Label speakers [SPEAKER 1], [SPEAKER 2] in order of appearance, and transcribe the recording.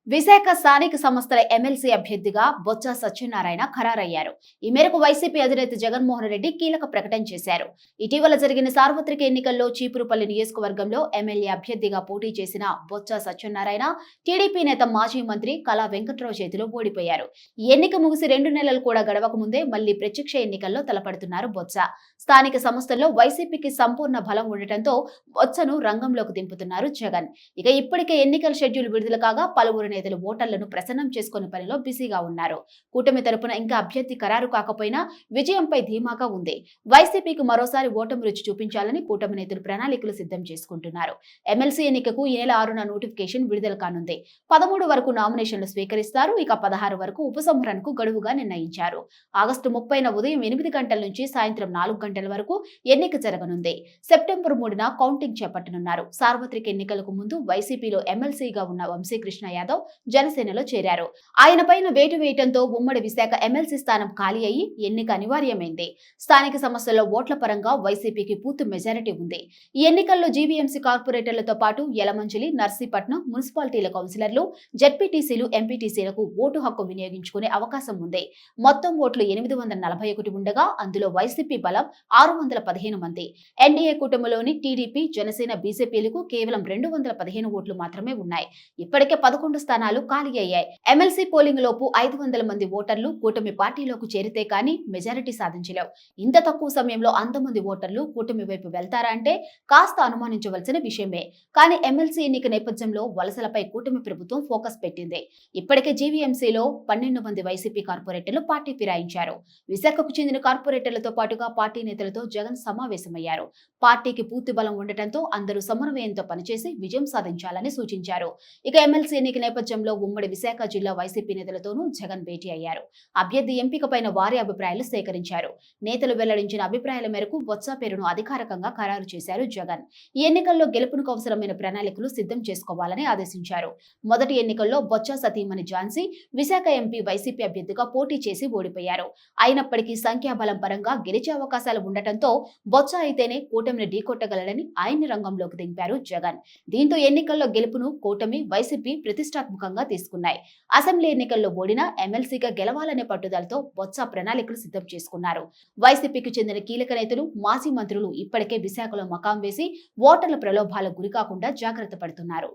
[SPEAKER 1] విశాఖ స్థానిక సంస్థల ఎమ్మెల్సీ అభ్యర్థిగా బొత్స సత్యనారాయణ ఖరారయ్యారు. ఈ మేరకు వైసీపీ అధినేత జగన్మోహన్ రెడ్డి కీలక ప్రకటన చేశారు. ఇటీవల జరిగిన సార్వత్రిక ఎన్నికల్లో చీపురుపల్లి నియోజకవర్గంలో ఎమ్మెల్యే అభ్యర్థిగా పోటీ చేసిన బొత్స సత్యనారాయణ టీడీపీ నేత మాజీ మంత్రి కళా వెంకట్రావు చేతిలో ఓడిపోయారు. ఈ ఎన్నిక ముగిసి 2 నెలలు కూడా గడవక ముందే మళ్లీ ప్రత్యక్ష ఎన్నికల్లో తలపడుతున్నారు బొత్స. స్థానిక సంస్థల్లో వైసీపీకి సంపూర్ణ బలం ఉండటంతో బొత్సను రంగంలోకి దింపుతున్నారు జగన్. ఇక ఇప్పటికే ఎన్నికల షెడ్యూల్ విడుదల కాగా పలువురు నేతలు ఓటర్లను ప్రసన్నం చేసుకునే పనిలో బిజీగా ఉన్నారు. కూటమి తరపున ఇంకా అభ్యర్థి ఖరారు కాకపోయినా విజయంపై ధీమాగా ఉంది. వైసీపీకి మరోసారి ఓటమి రుచి చూపించాలని కూటమి నేతలు ప్రణాళికలు సిద్ధం చేసుకుంటున్నారు. ఎమ్మెల్సీ ఎన్నికకు ఈ నెల 6న నోటిఫికేషన్ విడుదల కానుంది. 13 వరకు నామినేషన్లు స్వీకరిస్తారు. ఇక 16 వరకు ఉపసంహరణకు గడువుగా నిర్ణయించారు. ఆగస్టు 30న ఉదయం 8 గంటల నుంచి సాయంత్రం 4 గంటల వరకు ఎన్నిక జరగనుంది. సెప్టెంబర్ 3న కౌంటింగ్ చేపట్టనున్నారు. సార్వత్రిక ఎన్నికలకు ముందు వైసీపీలో ఎమ్మెల్సీగా ఉన్న వంశీకృష్ణ యాదవ్ జనసేనలో చేరారు. ఆయన పైన వేటు వేయడంతో ఉమ్మడి విశాఖ ఎమ్మెల్సీ స్థానం ఖాళీ అయ్యి ఎన్నిక అనివార్యమైంది. స్థానిక సమస్యల్లో ఓట్ల పరంగా వైసీపీకి పూర్తి మెజారిటీ ఉంది. ఈ ఎన్నికల్లో జీవీఎంసీ కార్పొరేటర్లతో పాటు యలమంచిలి, నర్సీపట్నం మున్సిపాలిటీల కౌన్సిలర్లు, జెడ్పీటీసీలు, ఎంపీటీసీలకు ఓటు హక్కు వినియోగించుకునే అవకాశం ఉంది. మొత్తం ఓట్లు 841 ఉండగా అందులో వైసీపీ బలం 615 మంది. ఎన్డీఏ కూటమిలోని టీడీపీ, జనసేన, బీజేపీలకు కేవలం 215 ఓట్లు మాత్రమే ఉన్నాయి. ఇప్పటికే 11 స్థానాలు ఖాళీ అయ్యాయి. ఎమ్మెల్సీ పోలింగ్ లోపు 500 మంది ఓటర్లు కూటమి పార్టీలోకి చేరితే కానీ మెజారిటీ సాధించలేవు. ఇంత తక్కువ సమయంలో అంతమంది ఓటర్లు కూటమి వైపు వెళ్తారా అంటే కాస్త అనుమానించవలసిన విషయమే. కానీ ఎమ్మెల్సీ ఎన్నిక నేపథ్యంలో వలసలపై కూటమి ప్రభుత్వం ఫోకస్ పెట్టింది. ఇప్పటికే జీవీఎంసీలో 12 మంది వైసీపీ కార్పొరేటర్లు పార్టీ ఫిరాయించారు. విశాఖకు చెందిన కార్పొరేటర్లతో పాటుగా పార్టీ నేతలతో జగన్ సమావేశమయ్యారు. పార్టీకి పూర్తి బలం ఉండటంతో అందరూ సమన్వయంతో పనిచేసి విజయం సాధించాలని సూచించారు. ఇక ఎమ్మెల్సీ ఎన్నిక నేపథ్యంలో ఉమ్మడి విశాఖ జిల్లా వైసీపీ నేతలతోనూ జగన్ భేటీ అయ్యారు. అభ్యర్థి ఎంపికపైన వారి అభిప్రాయాలు సేకరించారు. నేతలు వెల్లడించిన అభిప్రాయాల మేరకు బొత్స పేరును అధికారికంగా ఖరారు చేశారు జగన్. ఈ ఎన్నికల్లో గెలుపునకు అవసరమైన ప్రణాళికలు సిద్ధం చేసుకోవాలని ఆదేశించారు. మొదటి ఎన్నికల్లో బొత్స సతీమణి ఝాన్సీ విశాఖ ఎంపీ వైసీపీ అభ్యర్థిగా పోటీ చేసి ఓడిపోయారు. అయినప్పటికీ సంఖ్యాబలం పరంగా గెలిచే అవకాశాలు ఉండటంతో బొత్స అయితేనే కూటమిని ఢీకొట్టగలడని ఆయన్ని రంగంలోకి దింపారు జగన్. దీంతో ఎన్నికల్లో గెలుపును కూటమి, వైసీపీ ప్రతిష్టాత్మకంగా తీసుకున్నాయి. అసెంబ్లీ ఎన్నికల్లో ఓడినా ఎమ్మెల్సీగా గెలవాలనే పట్టుదలతో బొత్స ప్రణాళికలు సిద్ధం చేసుకున్నారు. వైసీపీకి చెందిన కీలక నేతలు, మాజీ మంత్రులు ఇప్పటికే విశాఖలో మకాం వేసి ఓటర్ల ప్రలోభాలకు గురికాకుండా జాగ్రత్త పడుతున్నారు.